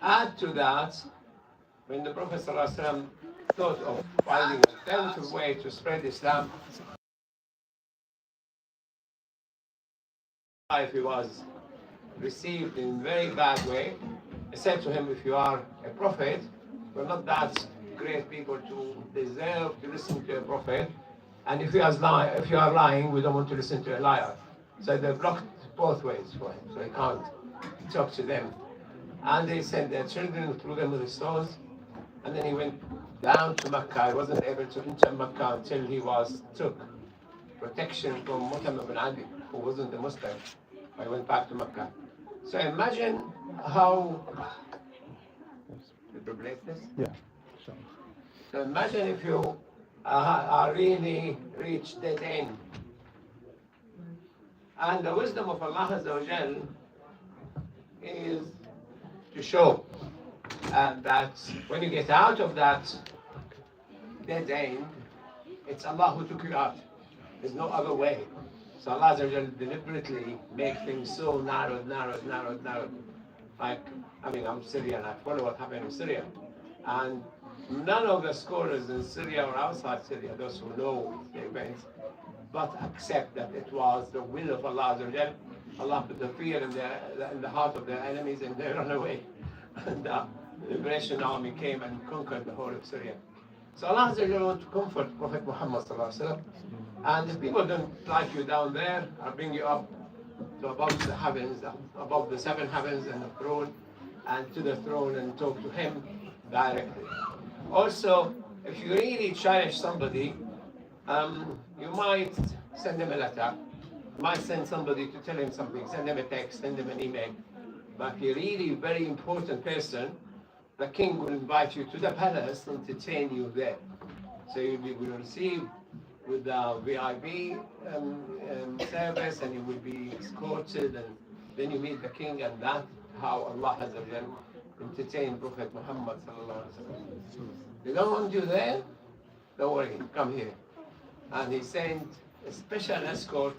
Add to that, when the Prophet ﷺ thought of finding an alternative way to spread Islam, if he was received in a very bad way, he said to him, if you are a prophet, we're not that great people to deserve to listen to a prophet, and if you are lying, we don't want to listen to a liar. So they blocked both ways for him, so he can't talk to them. And they sent their children, threw them with the stones, and then he went down to Mecca. He wasn't able to enter Mecca until he took protection from Muhammad ibn Ali, who wasn't a Muslim. I went back to Mecca. So imagine how. Did you break this? Yeah. Sure. So imagine if you are really reached dead end. And the wisdom of Allah Azza wa Jal is to show that when you get out of that dead end, it's Allah who took you out. There's no other way. So Allah Azza wa Jal deliberately make things so narrowed. Like, I mean, I'm Syrian, I follow what happened in Syria. And none of the scholars in Syria or outside Syria, those who know the events, but accept that it was the will of Allah Azza wa Jal. Allah put the fear in the heart of their enemies and they ran away. And the Liberation Army came and conquered the whole of Syria. So Allah Azza wa Jal wants to comfort Prophet Muhammad Sallallahu Alaihi Wasallam. And if people don't like you down there, I'll bring you up to above the heavens, above the seven heavens and the throne, and to the throne and talk to him directly. Also, if you really cherish somebody, you might send them a letter, you might send somebody to tell him something, send them a text, send them an email. But if you're really a very important person, the king will invite you to the palace and entertain you there. So you will receive with the VIP service, and you will be escorted, and then you meet the king, and that's how Allah has entertained Prophet Muhammad sallallahu alaihi wasallam. They don't want you there, don't worry, come here. And he sent a special escort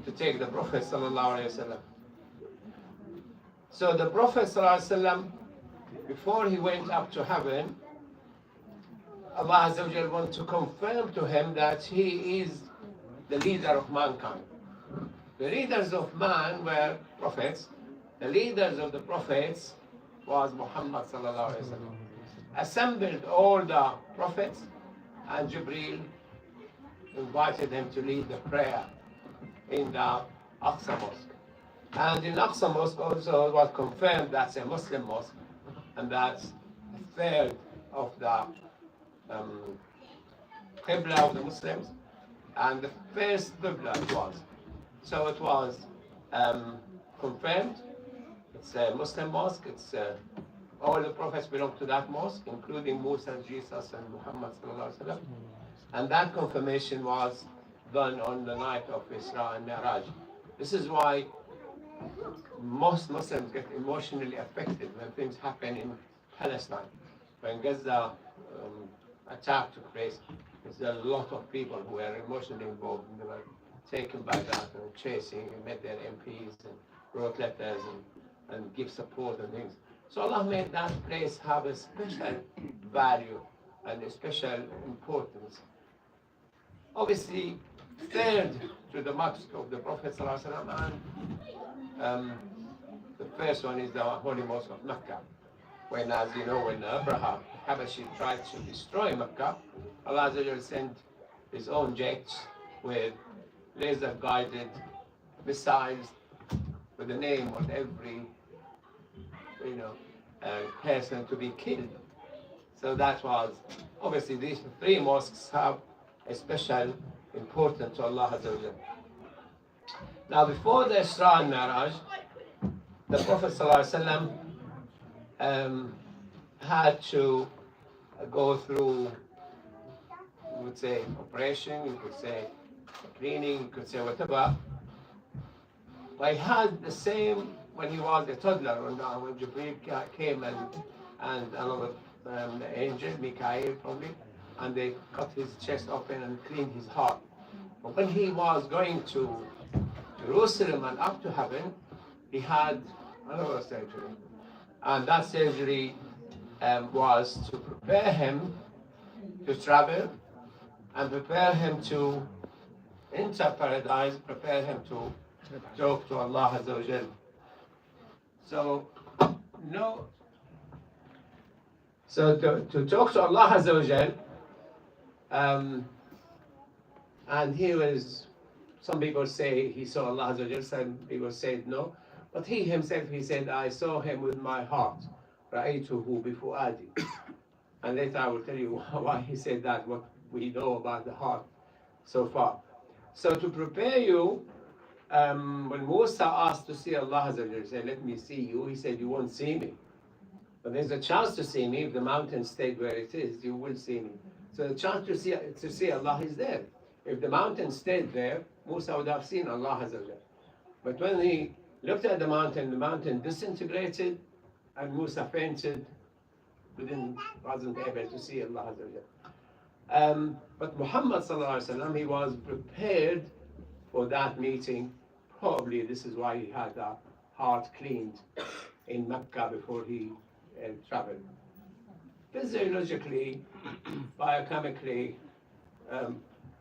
to take the Prophet sallallahu alaihi wasallam. So the Prophet sallallahu alaihi wasallam, before he went up to heaven, Allah Azza wa Jal wants to confirm to him that he is the leader of mankind. The leaders of man were prophets. The leaders of the prophets was Muhammad sallallahu alaihi wasallam. Assembled all the prophets, and Jibreel invited him to lead the prayer in the Aqsa Mosque. And in Aqsa Mosque also was confirmed that's a Muslim mosque, and that's a third of the Qibla of the Muslims, and the first Qibla it was. So it was confirmed. It's a Muslim mosque. It's all the prophets belong to that mosque, including Musa, Jesus, and Muhammad sallallahu alaihi wasallam. And that confirmation was done on the night of Israa and Miraaj. This is why most Muslims get emotionally affected when things happen in Palestine. When Gaza attack took place, there's a lot of people who were emotionally involved, and they were taken by that and chasing and met their MPs and wrote letters and give support and things. So Allah made that place have a special value and a special importance. Obviously, third to the mosque of the Prophet ﷺ, and the first one is the Holy Mosque of Mecca. When, as you know, when Abraham Habashi tried to destroy Mecca, Allah sent his own jets with laser-guided missiles with the name on every, person to be killed. So that was, obviously, these three mosques have a special importance to Allah Azza wa Jal. Now, before the Isra and Miraaj, the Prophet ﷺ had to go through, you would say, operation, you could say cleaning, you could say whatever. But he had the same when he was a toddler, when Jibreel came and another angel, Mikael probably, and they cut his chest open and cleaned his heart. But when he was going to Jerusalem and up to heaven, he had another surgery. And that surgery was to prepare him to travel and prepare him to enter paradise, prepare him to talk to Allah Azza wa Jal. So, no. So to talk to Allah Azza wa Jal, and he was, some people say he saw Allah Azza wa Jal, some people said no, but he himself, he said, I saw him with my heart. رأيته بفؤادي. And later I will tell you why he said that, what we know about the heart so far. So to prepare you, when Musa asked to see Allah Azza wa Jal, he said, let me see you, he said, you won't see me. But there's a chance to see me. If the mountain stayed where it is, you will see me. So the chance to see Allah is there. If the mountain stayed there, Musa would have seen Allah Azza wa Jal. But when he looked at the mountain disintegrated, and Musa fainted, wasn't able to see Allah Azza wa Jal. But Muhammad sallallahu alaihi wasallam, he was prepared for that meeting. Probably this is why he had the heart cleaned in Mecca before he traveled. Physiologically, biochemically,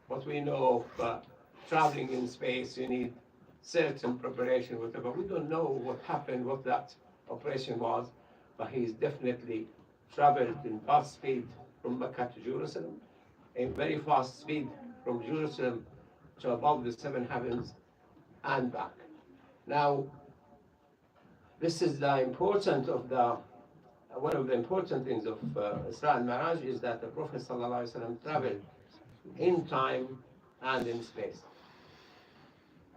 what we know of traveling in space, you need certain preparation, whatever. We don't know what happened, what that operation was, but he's definitely traveled in fast speed from Mecca to Jerusalem, in very fast speed from Jerusalem to above the seven heavens and back. Now, this is the important of the one of the important things of Israa and Miraaj is that the Prophet ﷺ traveled in time and in space.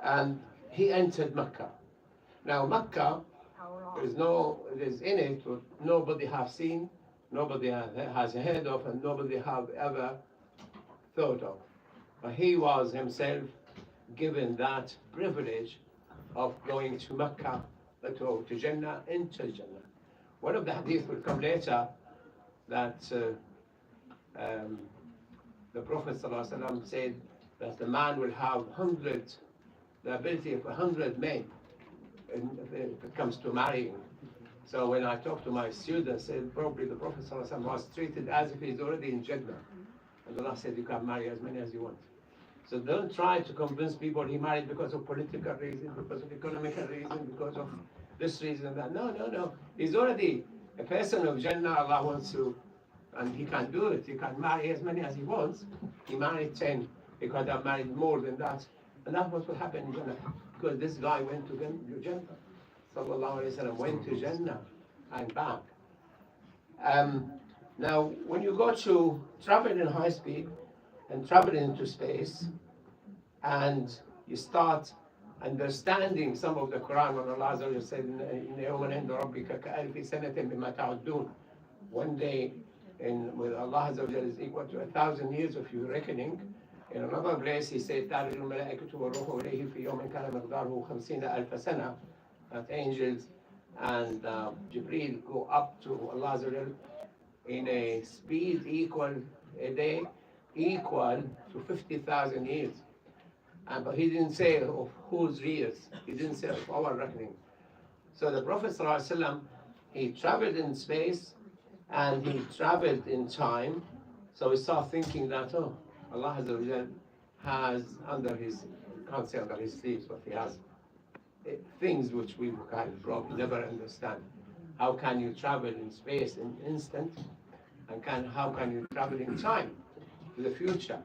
And he entered Mecca. Now Mecca, there's in it what nobody has seen, nobody has heard of, and nobody have ever thought of. But he was himself given that privilege of going to Mecca, to Jannah, into Jannah. One of the hadith will come later that the Prophet ﷺ said that the man will have the ability of 100 men if it comes to marrying. So when I talk to my students, probably the Prophet ﷺ was treated as if he's already in Jannah. And Allah said you can marry as many as you want. So don't try to convince people he married because of political reason, because of economical reason, because of this reason and that. No. He's already a person of Jannah. Allah wants to, and he can do it. He can marry as many as he wants. He married 10. He could have married more than that. And that's what will happen in Jannah. Because this guy went to Jannah. Sallallahu Alaihi Wasallam went to Jannah and back. Now, when you go to travel in high speed and travel into space, and you start understanding some of the Quran, when Allah Azza wa Jalla said, "Inna yawman 'inda rabbika ka'alfi sanatin mimma ta'uddun." One day with Allah Azza wa Jalla is equal to 1,000 years of your reckoning. In another place, he said, "Ta'ruju al-mala'ikatu war-ruhu ilayhi fi yawmin kana miqdaruhu 50 alf sana." That angels and Jibreel go up to Allah Azza wa Jalla in a speed equal to 50,000 years. But he didn't say of whose years. He didn't say of our reckoning. So the Prophet ﷺ, he traveled in space and he traveled in time. So we start thinking that, Allah has under his, can't say under his sleeves, but he has things which we can probably never understand. How can you travel in space in an instant? And how can you travel in time to the future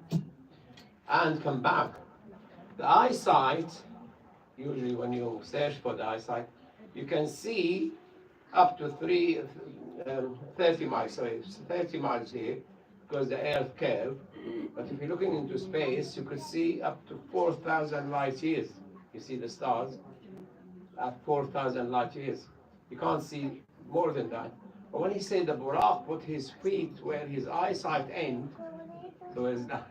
and come back? The eyesight, usually when you search for the eyesight, you can see up to 30 miles. So it's 30 miles here because the earth curve. But if you're looking into space, you could see up to 4,000 light years. You see the stars at 4,000 light years. You can't see more than that. But when he said the Buraq put his feet where his eyesight ends, so is that.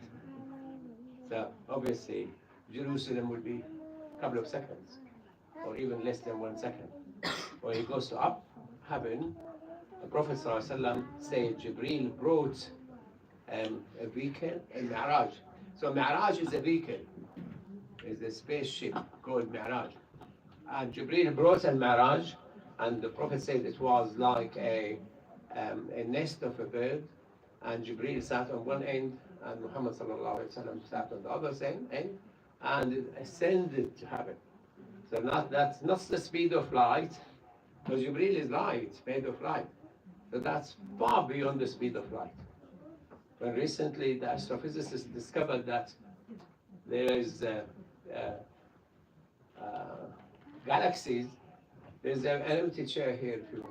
So obviously, Jerusalem would be a couple of seconds, or even less than 1 second. When he goes to up heaven, the Prophet ﷺ said Jibreel brought a vehicle, a Miraaj. So Miraaj is a vehicle, is a spaceship called Miraaj. And Jibreel brought a Miraaj, And the Prophet said it was like a nest of a bird, and Jibreel sat on one end, and Muhammad sallallahu alaihi wasallam sat on the other end, and it ascended to heaven. So that's not the speed of light, because Jibreel is light, speed of light. So that's far beyond the speed of light. When recently the astrophysicists discovered that there is galaxies. There's an empty chair here if you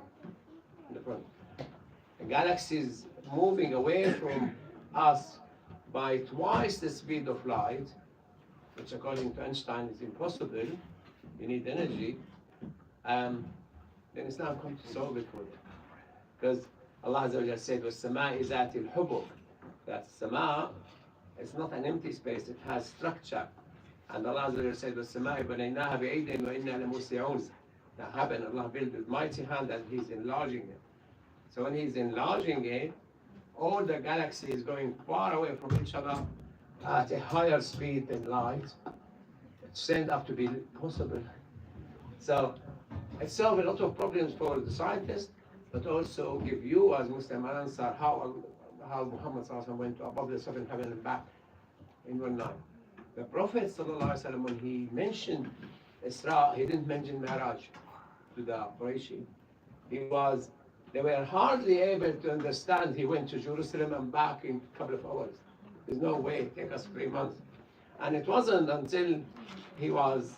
in the front. The galaxies moving away from us by twice the speed of light, which according to Einstein is impossible. You need energy. Then Islam comes to solve it for you. Because Allah Azza wa Jalla said, وَالسَّمَاءِ ذَاتِ الْحُبُكِ. That Sama is not an empty space, it has structure. And Allah Azza wa Jalla said, وَالسَّمَاءِ بَنَيْنَاهَ بِأَيْدٍ وَإِنَّا لَمُوسِعُونَ. Now heaven, Allah built with mighty hand and He's enlarging it. So when He's enlarging it, all the galaxies going far away from each other at a higher speed than light. It's turned out to be possible. So it solved a lot of problems for the scientists, but also give you as Muslim an answer how Muhammad went to above the seventh heaven and back in one night. The Prophet when he mentioned Israa, he didn't mention Miraaj to the Qurayshi. They were hardly able to understand he went to Jerusalem and back in a couple of hours. There's no way, it took us 3 months. And it wasn't until he was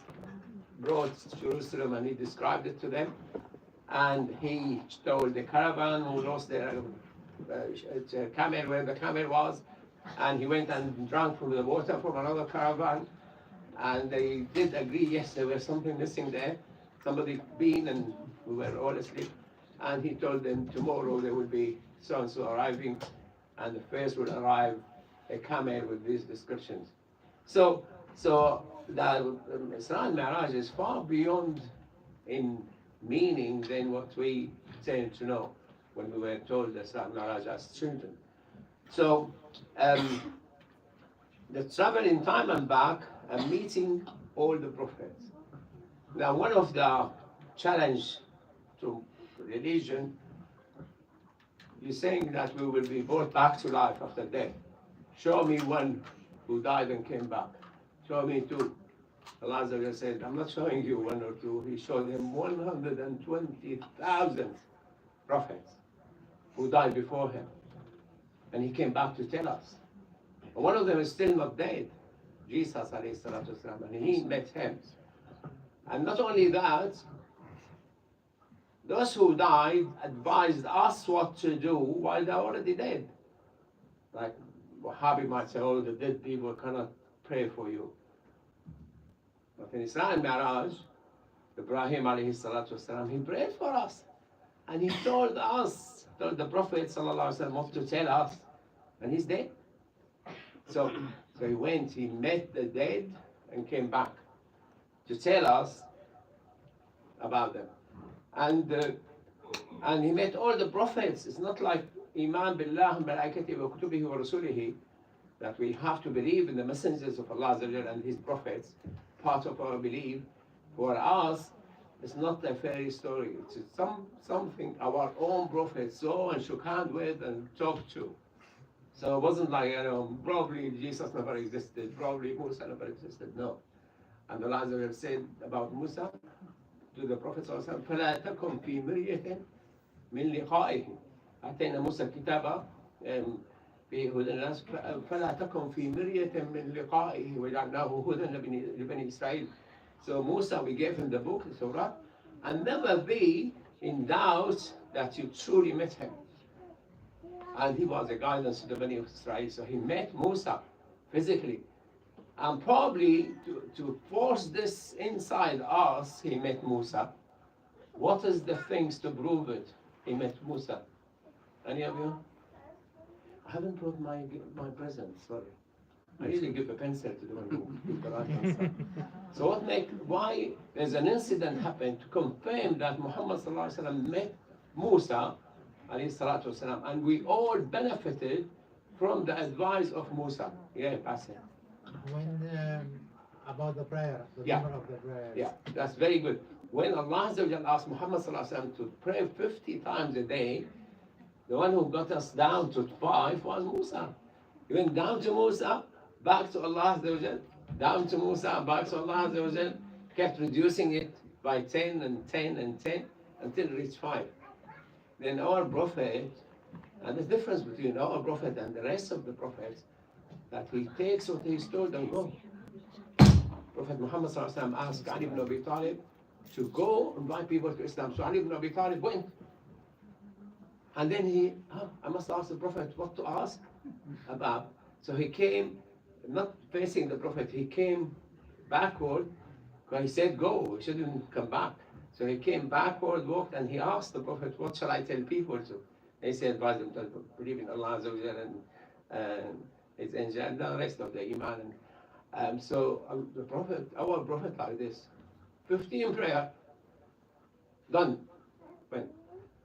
brought to Jerusalem and he described it to them, and he told the caravan who lost their camel where the camel was, and he went and drank from the water from another caravan, and they did agree, yes, there was something missing there, somebody been, and we were all asleep, and he told them tomorrow there will be so-and-so arriving, and the first will arrive a camel with these descriptions. So the Isra and Miraaj is far beyond in meaning than what we tend to know when we were told Isra and Miraaj as children. So the travel in time and back and meeting all the prophets. Now one of the challenge to religion is saying that we will be brought back to life after death. Show me one who died and came back. Show me two. Allah said, I'm not showing you one or two. He showed him 120,000 prophets who died before him. And he came back to tell us. And one of them is still not dead, Jesus والسلام, and he met him. And not only that, those who died advised us what to do while they're already dead. Like Wahhabi might say, oh, the dead people cannot pray for you. But in Isra and Miraaj, Ibrahim alayhi salatu wasalam, he prayed for us. And he told us, told the Prophet sallallahu alaihi wasallam what to tell us. And he's dead. So he went, he met the dead and came back to tell us about them. And he met all the prophets. It's not like Iman billah wa malaikatihi wa kutubihi wa rasulihi, that we have to believe in the messengers of Allah and His prophets, part of our belief. For us, it's not a fairy story. It's something our own prophets saw and shook hands with and talked to. So it wasn't like, probably Jesus never existed, probably Musa never existed. No. And Allah said about Musa to the Prophet فَلَا تَكُنْ فِي مِرْيَةٍ مِنْ لِقَائِهِ أتينا موسى الكتاب في هدى الناس فلا تكن في مرية من لقائه وجعلناه هدى لبني إسرائيل. So Musa, we gave him the book, the Torah, and never be in doubt that you truly met him. And he was a guidance to the Bani of Israel. So he met Musa physically. And probably to force this inside us, he met Musa. What is the things to prove it? He met Musa. Any of you? I haven't brought my present, sorry. I usually give a pencil to the one who gives the right answer. So why there's an incident happened to confirm that Muhammad met Musa, and we all benefited from the advice of Musa. Yeah, pass it. When about the prayer, the number of the prayer. Yeah, that's very good. when Allah Azza wa Jalla asked Muhammad Sallallahu Alaihi Wasallam to pray 50 times a day, the one who got us down to 5 was Musa. He went down to Musa, back to Allah Azza wa Jalla, down to Musa, back to Allah Azza wa Jalla, kept reducing it by 10 and 10 and 10 until it reached 5. Then our Prophet, and the difference between our Prophet and the rest of the prophets, that he takes what he's told and go. Prophet Muhammad Sallallahu Alaihi Wasallam asked Ali ibn Abi Talib to go invite people to Islam. So Ali ibn Abi Talib went. And then I must ask the Prophet what to ask about. So he came, not facing the Prophet, he came backward, because he said go, he shouldn't come back. So he came backward, walked, and he asked the Prophet, what shall I tell people to? He said, advise them to believe in Allah Azza wa Jalla and His angel and the rest of the Iman. The Prophet, our Prophet like this, 15 prayer, done.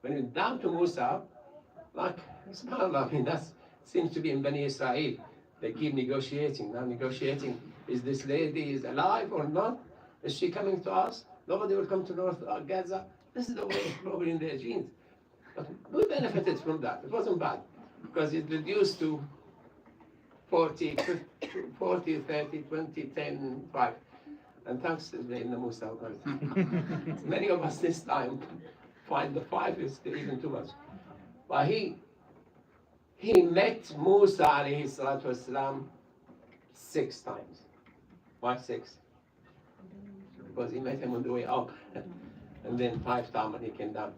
When it's down to Musa, like, subhanAllah, I mean, that seems to be in Bani Israel. They keep negotiating. Now negotiating, is this lady is alive or not? Is she coming to us? Nobody will come to North Gaza. This is the way it's probably in their genes. But we benefited from that. It wasn't bad, because it reduced to 40, 50, 40, 30, 20, 10, 5. And thanks to the Musa, many of us this time find the 5 is even too much. But he met Musa alayhi salatu wasalam 6 times. Why 6? Because he met him on the way up, and then 5 times when he came down.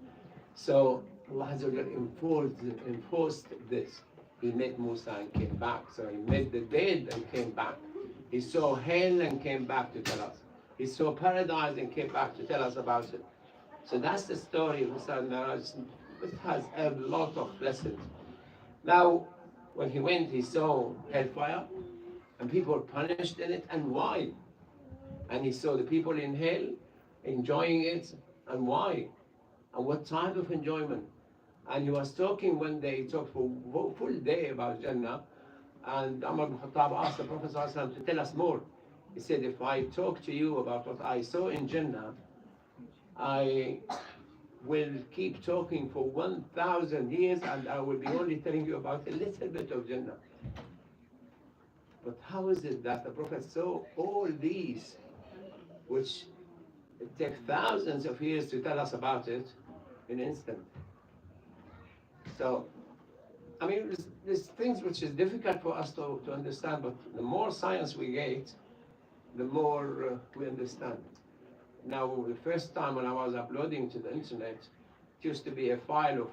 So Allah Azza wa Jalla enforced this. He met Musa and came back. So he met the dead and came back. He saw hell and came back to tell us. He saw paradise and came back to tell us about it. So that's the story of Israa and Miraaj. It has a lot of lessons. Now, when he went, he saw hellfire, and people were punished in it, and why? And he saw the people in hell enjoying it, and why? And what type of enjoyment? And he was talking one day, he talked for a full day about Jannah, and Umar ibn Khattab asked the Prophet ﷺ to tell us more. He said, if I talk to you about what I saw in Jannah, I will keep talking for 1,000 years, and I will be only telling you about a little bit of Jannah. But how is it that the Prophet saw all these, which it takes thousands of years to tell us about it, in an instant? So, I mean, there's things which is difficult for us to understand, but the more science we get, the more we understand. Now, the first time when I was uploading to the internet, it used to be a file of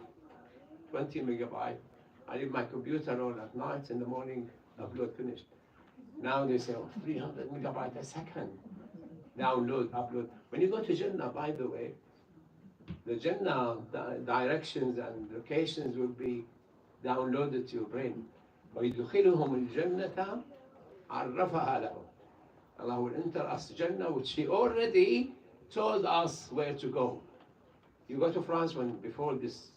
20 megabytes. I leave my computer on at night, in the morning, upload finished. Now they say, 300 megabytes a second. Download, upload. When you go to Jannah, by the way, the Jannah directions and locations will be downloaded to your brain. وَيُدْخِلُهُمُ الْجَنَّةَ عَرَّفَهَا لَهُمْ. Allah will enter us Jannah, which He already told us where to go. You go to France before this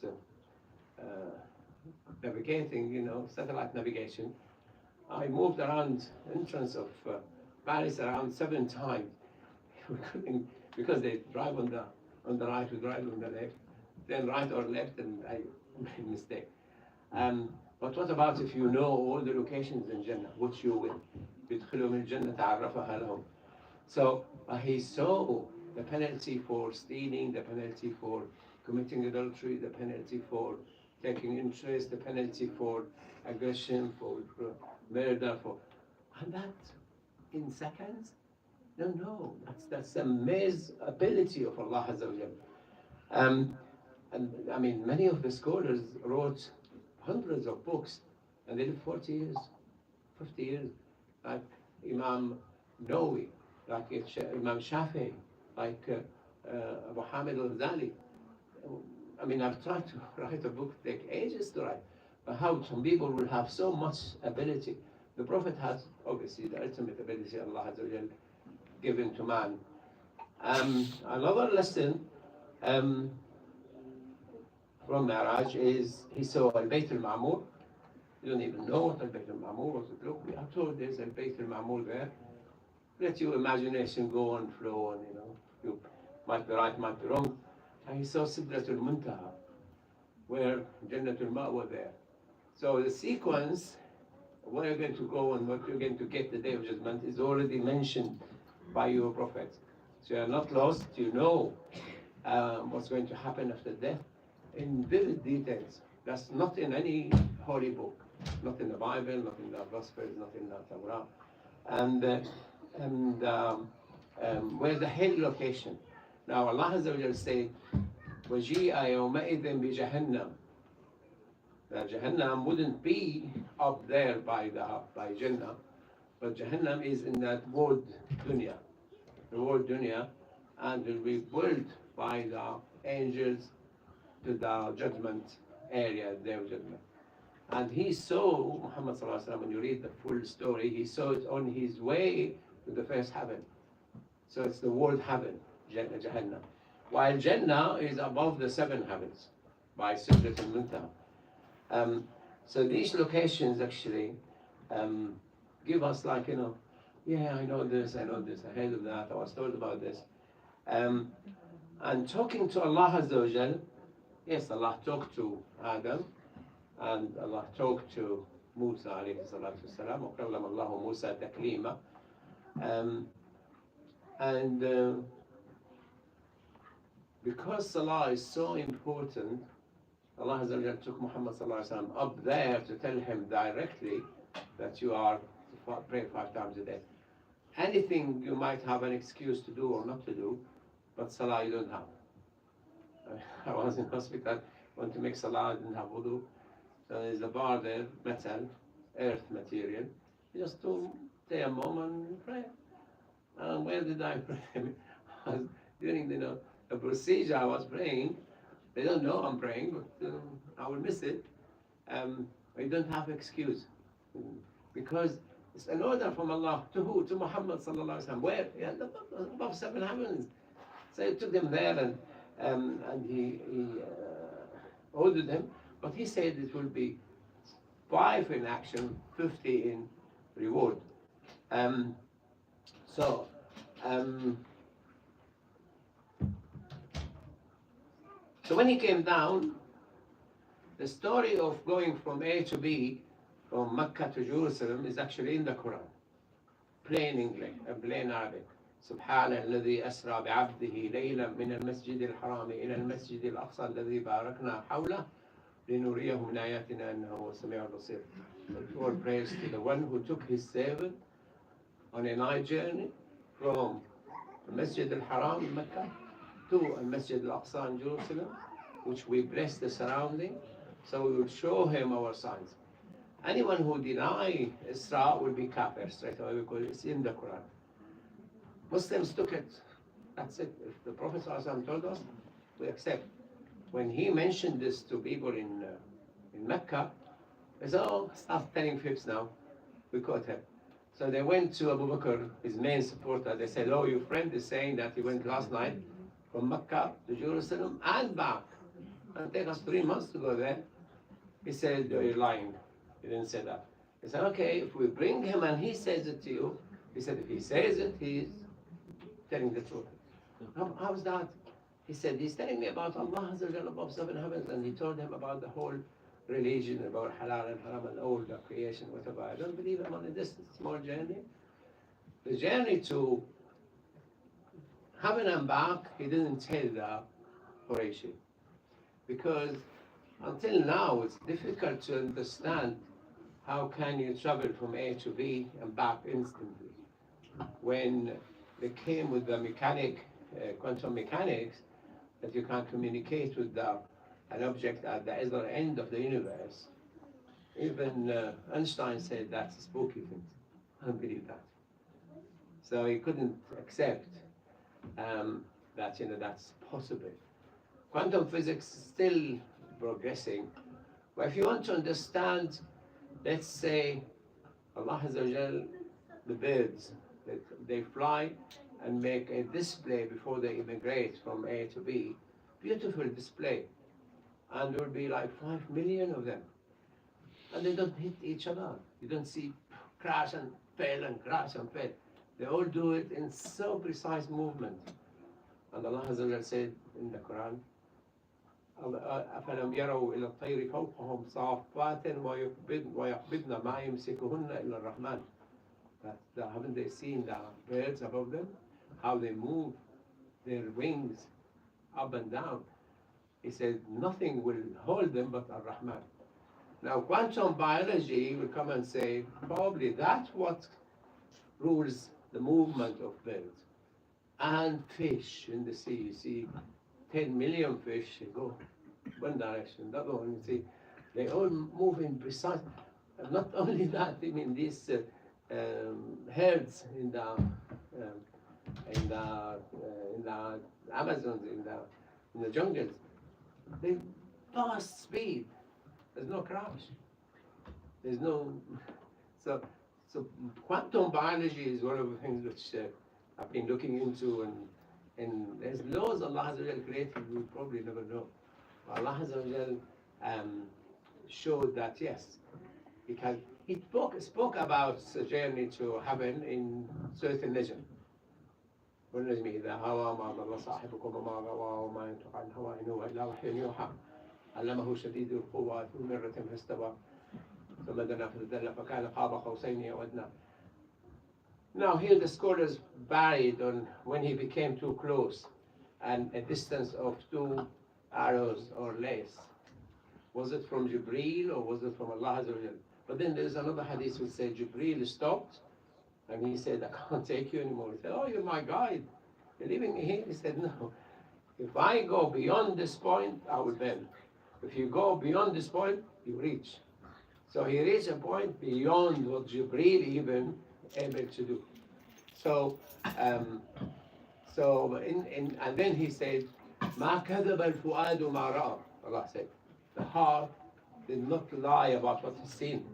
navigating, satellite navigation, I moved around the entrance of Paris around 7 times. We couldn't, because they drive on the right, we drive on the left, then right or left, and I made a mistake. But what about if you know all the locations in Jannah, which you will? So he saw the penalty for stealing, the penalty for committing adultery, the penalty for taking interest, the penalty for aggression, for murder, and that in seconds? No, that's the amazing ability of Allah Azza wa Jalla. And I mean, many of the scholars wrote hundreds of books, and they lived 40 years, 50 years, like Imam Nawawi, like Imam Shafi'i, like Abu Hamid al-Ghazali. I mean, I've tried to write a book, take ages to write, but how some people will have so much ability. The Prophet has, obviously, the ultimate ability Allah Azza wa Jalla given to man. Another lesson from Miraaj is he saw al-Bayt al-Ma'mur. You don't even know what al-Bayt al-Ma'mur was. Look, we are told there's al-Bayt al-Ma'mur there. Let your imagination go and flow, and you might be right, might be wrong. And he saw Sidratul Muntaha, where Jannatul Ma'wa there. So the sequence, where you're going to go and what you're going to get the Day of Judgment is already mentioned by your Prophet. So you're not lost, you know what's going to happen after death in vivid details. That's not in any holy book, not in the Bible, not in the Gospels, not in the Torah. And where the hell location. Now Allah Azza wa Jal said, وَجِيءَ يَوْمَئِذٍ بِجَهَنَّمَ. Now Jahannam wouldn't be up there by Jannah, but Jahannam is in that world dunya, the world dunya, and will be built by the angels to the judgment area, their judgment. And he saw Muhammad sallallahu alaihi wasallam. When you read the full story, he saw it on his way to the first heaven. So it's the world heaven, Jahannam. While Jannah is above the 7 heavens by Sidratul Muntaha. So these locations actually give us like, yeah, I know this, I heard of that, I was told about this. And talking to Allah Azza wa Jal, yes, Allah talked to Adam, and Allah talked to Musa alayhi salatu wasalam, وَكَلَّمَ اللَّهُ مُوسَى تَكْلِيمًا. And because Salah is so important, Allah Azza wa Jal took Muhammad sallallahu alaihi wasallam up there to tell him directly that you are to pray 5 times a day. Anything you might have an excuse to do or not to do, but Salah you don't have. I was in hospital, want to make Salah, I didn't have wudu. So there's a bar there, metal, earth material. Just to take a moment and pray. And where did I pray? During the procedure I was praying. They don't know I'm praying, but I will miss it. I don't have excuse. Because it's an order from Allah. To who? To Muhammad sallallahu alaihi wasallam. Where? Yeah, above 7 heavens. So he took them there and he ordered them. But he said it will be 5 in action, 50 in reward. So when he came down, the story of going from A to B, from Mecca to Jerusalem, is actually in the Quran. Plain English, plain Arabic. سبحان الذي أسرى بعبده ليلا من المسجد الحرام إلى المسجد الأقصى الذي باركنا حوله لنريه من آياتنا إنه هو السميع البصير. All praise to the one who took his servant on a night journey from the Masjid al-Haram in Mecca to the Masjid al-Aqsa in Jerusalem, which we bless the surrounding, so we will show him our signs. Anyone who denies Isra will be kafir straight away because it's in the Quran. Muslims took it. That's it. If the Prophet ﷺ told us, we accept. When he mentioned this to people in Mecca, they said, oh, stop telling fibs now. We caught him. So they went to Abu Bakr, his main supporter. They said, oh, your friend is saying that he went last night from Mecca to Jerusalem and back. And it take us 3 months to go there. He said, oh, you're lying. He didn't say that. He said, okay, if we bring him and he says it to you, he said, if he says it, he's telling the truth. How's that? He said, he's telling me about Allah above 7 heavens, and he told him about the whole religion, about halal and haram and all the creation, whatever. I don't believe him on a distant small journey. The journey to heaven and back, he didn't tell the Qurayshi. Because until now, it's difficult to understand how can you travel from A to B and back instantly. When they came with the quantum mechanics, that you can communicate with an object at the other end of the universe. Even Einstein said that's a spooky thing. I don't believe that. So he couldn't accept that that's possible. Quantum physics is still progressing, but if you want to understand, let's say Allah Azza wa Jal, the birds, they fly and make a display before they immigrate from A to B, beautiful display, and there will be like 5 million of them, and they don't hit each other. You don't see crash and fail and crash and fail. They all do it in so precise movement. And Allah Azza wa Jal said in the Quran, أفلم يروا إلى الطير فوقهم صافات ويقبضن ما يمسكهن إلا الرحمن. Haven't they seen the birds above them? How they move their wings up and down. He said nothing will hold them but Ar-Rahman. Now quantum biology will come and say probably that's what rules the movement of birds. And fish in the sea, you see 10 million fish go one direction, the other one, you see, they all move in precise. Not only that, I mean these herds in the Amazons, in the jungles, they fast speed. There's no crash. There's no so quantum biology is one of the things which I've been looking into, and there's laws Allah Azza wa Jal created we probably never know. Allah Azza wa Jal showed that yes, because he spoke about the journey to heaven in certain legend. والنجم إذا هوى ما ضل صاحبكم وما غوى وما ينطق عن الهوى إن هو إلا وحي يوحى علمه شديد القوى ذو مرة فاستوى ثم دنا فتدلى فكان قاب قوسين أو أدنى. Now here the scholars varied on when he became too close and a distance of 2 arrows or less. Was it from Jibreel or was it from Allah Azza wa Jal? But then there's another hadith which said Jibreel stopped and he said, I can't take you anymore. He said, oh, you're my guide. You're leaving me here? He said, no. If I go beyond this point, I will bend. If you go beyond this point, you reach. So he reached a point beyond what Jibreel even able to do. So, and then he said, ما كذب الفؤاد ما رأى. Allah said, the heart did not lie about what he's seen.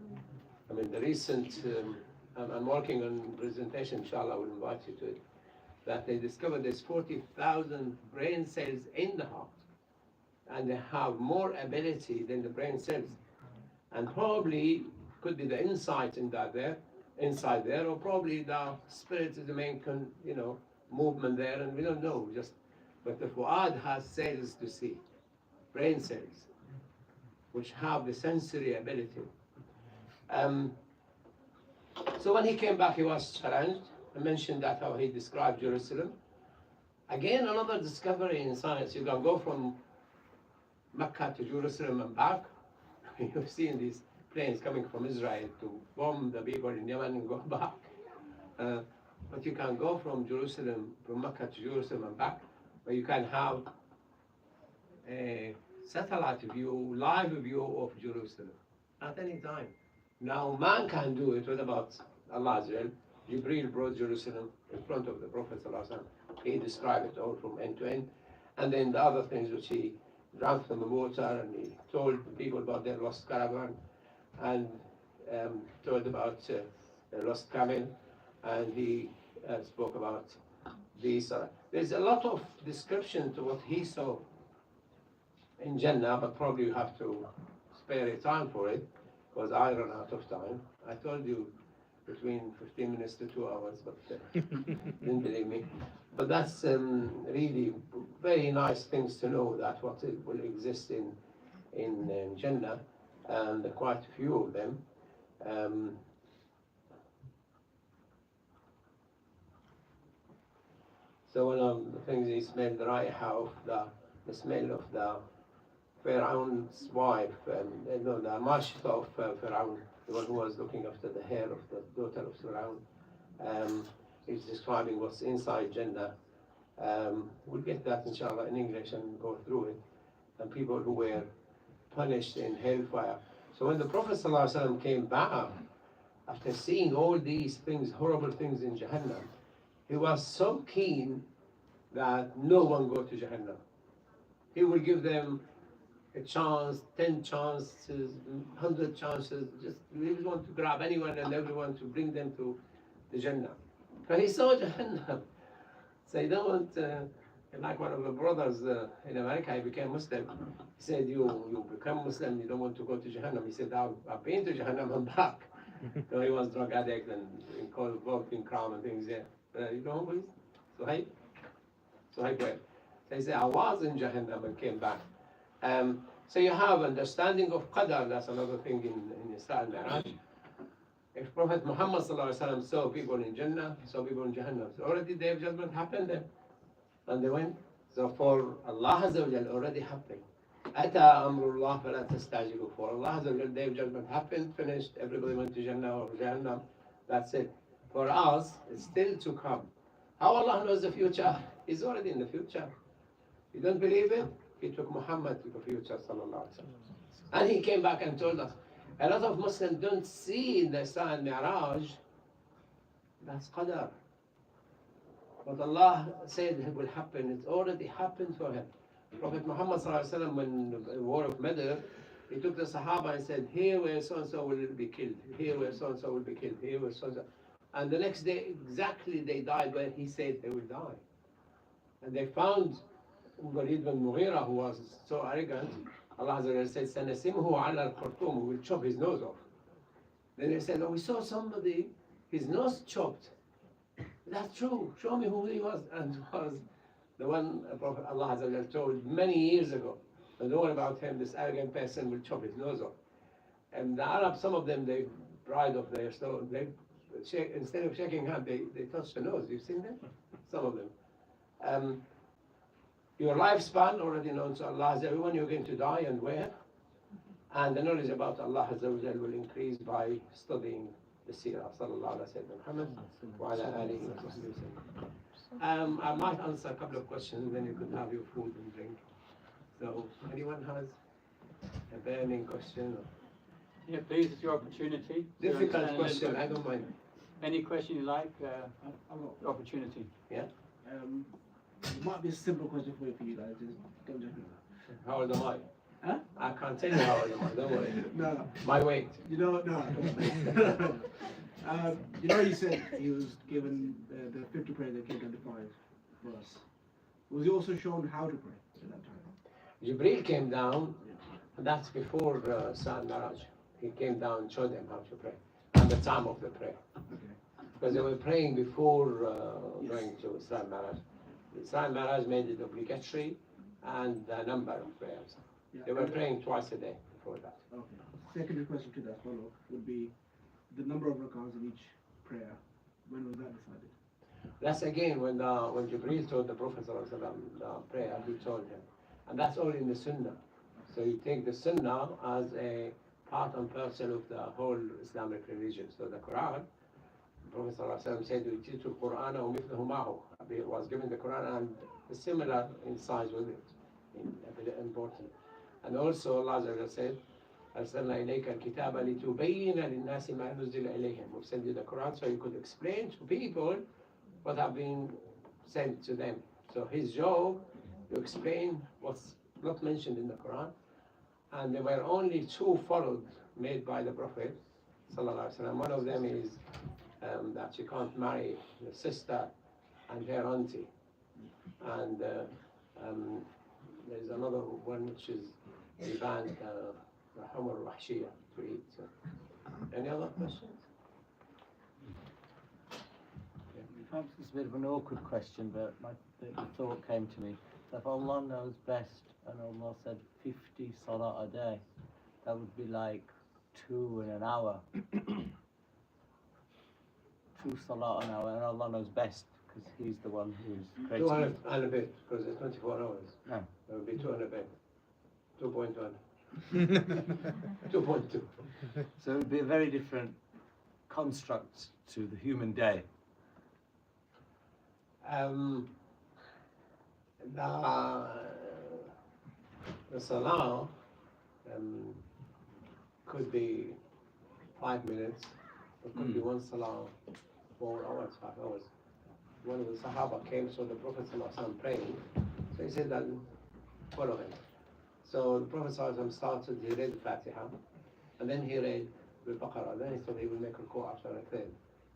I mean, the recent, I'm working on presentation, inshallah, I will invite you to it, that they discovered there's 40,000 brain cells in the heart, and they have more ability than the brain cells. And probably could be the insight in that there, inside there, or probably the spirit is the main, movement there, and we don't know. But the fuad has cells to see, brain cells, which have the sensory ability. So when he came back, he was challenged. I mentioned that how he described Jerusalem. Again, another discovery in science. You can go from Mecca to Jerusalem and back. You've seen these planes coming from Israel to bomb the people in Yemen and go back. But you can go from Jerusalem, from Mecca to Jerusalem and back, where you can have a satellite view, live view of Jerusalem at any time. Now man can do it. What about Allah Azza wa Jal? Jibreel brought Jerusalem in front of the Prophet ﷺ. He described it all from end to end. And then the other things which he drank from the water, and he told the people about their lost caravan, and told about the lost camel, and he spoke about these. There's a lot of description to what he saw in Jannah, but probably you have to spare a time for it, because I ran out of time. I told you between 15 minutes to 2 hours, but didn't believe me. But that's really very nice things to know, that what it will exist in Jannah, and quite a few of them. So one of the things he smelled the raiha of the smell of the Pharaoh's wife, the Mashta of Pharaoh, the one who was looking after the hair of the daughter of Pharaoh. He's describing what's inside Jannah. We'll get that inshallah in English and go through it. And people who were punished in hellfire. So when the Prophet ﷺ came back, after seeing all these things, horrible things in Jahannam, he was so keen that no one go to Jahannam. He will give them a chance, 10 chances, 100 chances, just we want to grab anyone and everyone to bring them to the Jannah. But he saw Jahannam. So you don't want, like one of the brothers in America, he became Muslim. He said, you become Muslim, you don't want to go to Jahannam. He said, I've been to Jahannam and back. So he was drug addict and involved in crime and things there. You know, so hey. So I went. They say, I was in Jahannam and came back. So you have understanding of Qadar, that's another thing in Israa and Miraaj. If Prophet Muhammad saw people in Jannah, saw people in Jahannam, so already the day of judgment happened then. And they went. So for Allah Azza wa Jal already happened. Ata amrullah fala tastajilu. For Allah Azza wa Jal, day of judgment happened, finished, everybody went to Jannah or Jahannam. That's it. For us, it's still to come. How Allah knows the future? He's already in the future. You don't believe it? He took Muhammad to the future, sallallahu alaihi wasallam. And he came back and told us. A lot of Muslims don't see in the Isra and Miraaj, that's Qadar. What Allah said it will happen, it already happened for him. Prophet Muhammad sallallahu alaihi wasallam, when the war of Badr, he took the Sahaba and said, here where so-and-so will be killed, here where so-and-so will be killed, here where so-and-so. And the next day, exactly they died where he said they will die. And they found Walid bin Mughira, who was so arrogant. Allah said, "Sanasimhu ala al-Khartoum," we will chop his nose off. Then they said, oh, we saw somebody, his nose chopped. That's true. Show me who he was. And it was the one Prophet Allah told many years ago. And don't worry about him, this arrogant person will chop his nose off. And the Arabs, some of them, they pride of their stone. They instead of shaking hand, they touch the nose. You've seen that? Some of them. Your lifespan already known to Allah, everyone you're going to die and where. And the knowledge about Allah will increase by studying the Seerah, sallallahu alaihi wasallam, wa ala alihi wa sahbihi. I might answer a couple of questions and then you could have your food and drink. So, anyone has a burning question? Yeah, please, it's your opportunity. Difficult question, I don't mind. Any question you like, I've got opportunity. Yeah? it might be a simple question for you guys. Just don't judge me. How old am I? Huh? I can't tell you how old am I, don't worry. No. My weight. You know, no. You know, you said he was given the 50 prayer that came down to 5 for us. Was he also shown how to pray at that time? Jibreel came down, and that's before Isra and Miraaj. He came down and showed them how to pray, and the time of the prayer. Okay. Because they were praying before going to Isra and Miraaj. Isra and Miraaj made it obligatory and a number of prayers. Yeah. They were praying twice a day before that. Okay. Secondary question to that follow-up would be the number of rakahs in each prayer. When was that decided? That's again when Jibreel told the Prophet ﷺ the prayer, he told him. And that's all in the Sunnah. So you take the Sunnah as a part and parcel of the whole Islamic religion. So the Quran, the Prophet ﷺ said, "Utitu al-Qur'ana wa mithluhu ma'ahu." It was given the Quran and similar in size with it, important. And also Allah said, أرسلنا إليك الكتاب لتبين للناس ما نزل إليهم. We've sent you the Quran so you could explain to people what have been sent to them. So his job to explain what's not mentioned in the Quran. And there were only 2 followed made by the Prophet sallallahu alaihi wasallam. One of them is that you can't marry your sister and her auntie. And there's another one which is the banned Humar Wahshiyah to eat. So. Any other questions? Perhaps it's a bit of an awkward question, but the thought came to me. If Allah knows best, and Allah said 50 salah a day, that would be like 2 in an hour. 2 salah an hour, and Allah knows best, because He's the one who's created 200 and a bit, because it's 24 hours. No. It would be 200 a bit. 2.1. 2.2. So it would be a very different construct to the human day. The salah could be 5 minutes, it could be one salah 4 hours, 5 hours. One of the Sahaba came, so the Prophet ﷺ praying, so he said that follow him. So the Prophet ﷺ started, he read the Fatiha, and then he read the Baqarah, then he thought he would make a ruku after a third.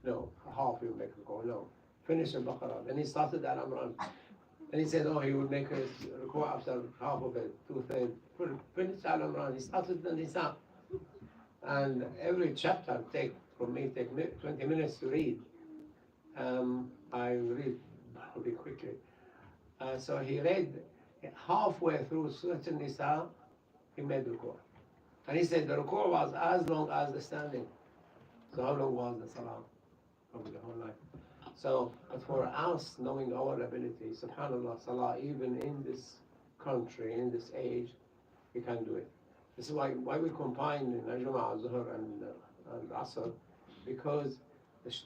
No, half he would make a ruku, no. Finish the Baqarah, then he started Al-Imran. Then he said, oh, he would make a ruku after half of it, 2/3. Finish Al-Imran, he started the Nisa. And every chapter take 20 minutes to read. I read pretty quickly. So he read halfway through Surah An-Nisa, he made ruku'. And he said the ruku' was as long as the standing. So how long was the salah? Probably the whole night. So, but for us, knowing our ability, subhanAllah, salah, even in this country, in this age, we can do it. This is why we combine Najma, Zuhr, and Asr, because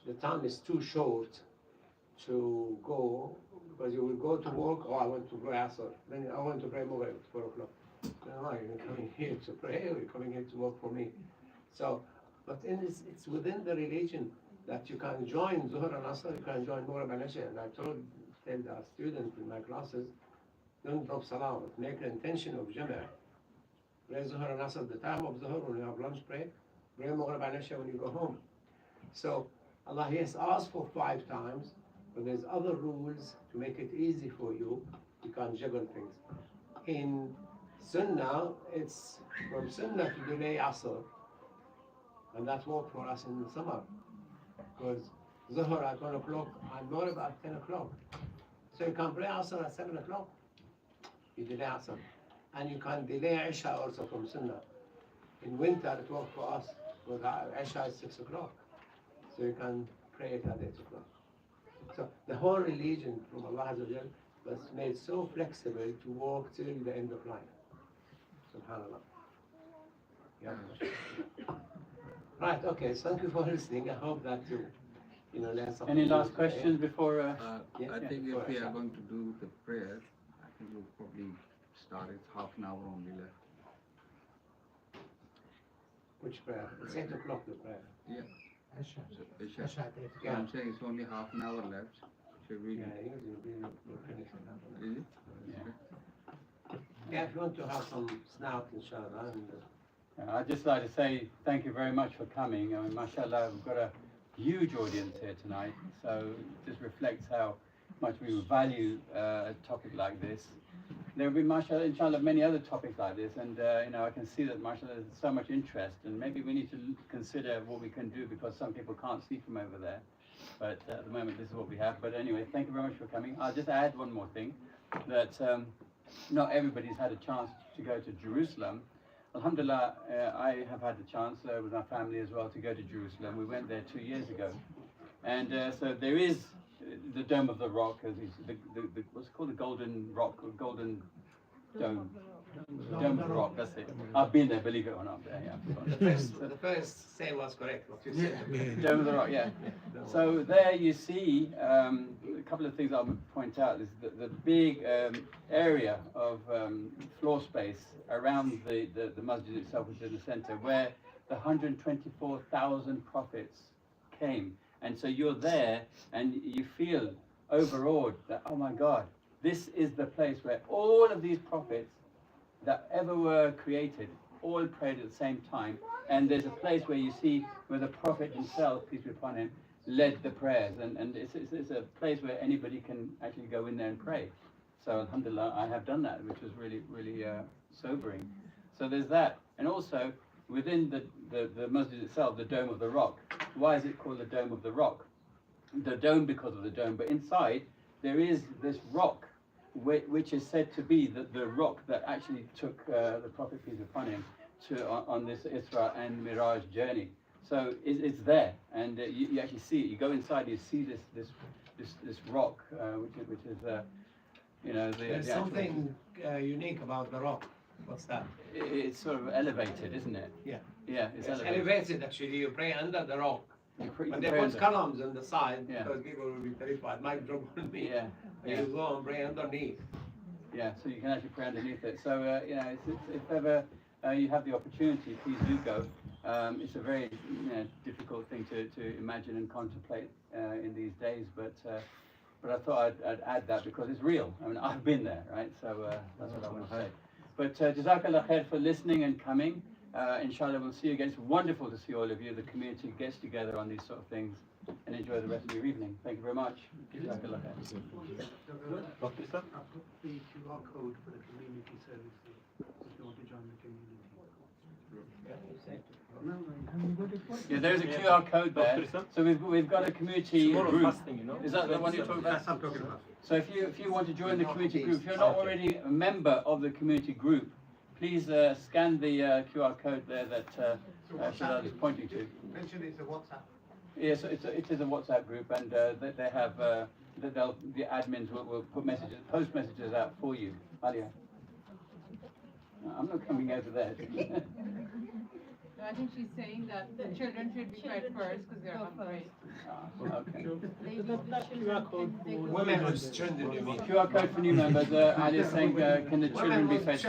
the time is too short to go, because you will go to work, oh, I want to pray Asr, then I want to pray Maghrib at 4 o'clock. No, you're coming here to pray, or you're coming here to work for me. So, but it's within the religion that you can join Zuhr and Asr, you can join Maghrib and Isha. And I tell the students in my classes, don't drop Salah, but make an intention of Jama'ah. Pray Zuhr and Asr, the time of Zuhr when you have lunch break, pray Maghrib and Isha when you go home. So Allah has asked for 5 times, but there's other rules to make it easy for you. You can juggle things. In Sunnah, it's from Sunnah to delay Asr, and that worked for us in the summer, because Zuhr at 1 o'clock and Maghrib at 10 o'clock. So you can pray Asr at 7 o'clock, you delay Asr. And you can delay Isha also from Sunnah. In winter it worked for us, because Isha is 6 o'clock. So you can pray it at 8 o'clock. So the whole religion from Allah Azza wa Jal was made so flexible to work till the end of life. SubhanAllah. Yeah. Right, okay, so thank you for listening. I hope that you learn something. Any last questions before? I think if we are going to do the prayer, I think we'll probably start it half an hour only left. Which prayer? It's 8 o'clock the prayer. Yeah. Isha. So, Isha. Isha, So I'm saying it's only half an hour left. Should we? Yeah, usually we'll finish it. Is it? Yeah, if you want to have some snack, inshallah. And, I'd just like to say thank you very much for coming. I mean, mashallah, we've got a huge audience here tonight, so it just reflects how much we value a topic like this. There will be, mashallah, inshallah, many other topics like this, and I can see that, mashallah, there's so much interest, and maybe we need to consider what we can do, because some people can't see from over there. But at the moment, this is what we have. But anyway, thank you very much for coming. I'll just add one more thing, that not everybody's had a chance to go to Jerusalem. Alhamdulillah, I have had the chance with my family as well to go to Jerusalem. We went there 2 years ago. And so there is the Dome of the Rock, as what's it called, the Golden Rock, or Golden Dome. Dome of the Rock, that's it. I've been there, believe it or not. Yeah. the first say was correct, what you said. Dome of the Rock, yeah. So there you see a couple of things I would point out is the big area of floor space around the masjid itself, which is in the center, where the 124,000 prophets came. And so you're there and you feel overawed that, oh my God, this is the place where all of these prophets that ever were created all prayed at the same time. And there's a place where you see where the prophet himself, peace be upon him, led the prayers. And it's a place where anybody can actually go in there and pray. So alhamdulillah, I have done that, which was really, really sobering. So there's that. And also, within the masjid itself, the Dome of the Rock. Why is it called the Dome of the Rock? The dome because of the dome, but inside there is this rock, which is said to be the rock that actually took the Prophet, peace be upon him, on this Israa and Miraaj journey. So it's there, and you actually see it. You go inside, you see this rock, which is There's something unique about the rock. What's that? It's sort of elevated, isn't it? Yeah. Yeah, it's elevated. Elevated actually. You pray under the rock. You But they pray put under. columns on the side, Yeah. because people will be terrified. Might drop on me. Yeah, And yeah. you go and pray underneath. Yeah, so you can actually pray underneath it. So, if ever you have the opportunity, please do go. It's a very difficult thing to imagine and contemplate in these days, but I thought I'd add that because it's real. I mean, I've been there, right? So that's what I want to say. But Jazakallah khair for listening and coming. Inshallah, we'll see you again. It's wonderful to see all of you. The community gets together on these sort of things, and enjoy the rest of your evening. Thank you very much. Jazakallah khair. I put the QR code for the community services if you want to join the community. Yeah, you say. Yeah, there's a QR code there. So we've got a community group. fasting, you know. Is that the one you're talking about? That's what I'm talking about. So if you want to join the community group, if you're not already a member of the community group, please scan the QR code there that Shadad is pointing to. Eventually it's a WhatsApp. Yes, it is a WhatsApp group, and they have the admins will post messages out for you. Alia, I'm not coming over there. I think she's saying that the children should be fed first because they're hungry. Okay. Women with children, you mean? QR code for new members. Ali is saying, can the children be fed first?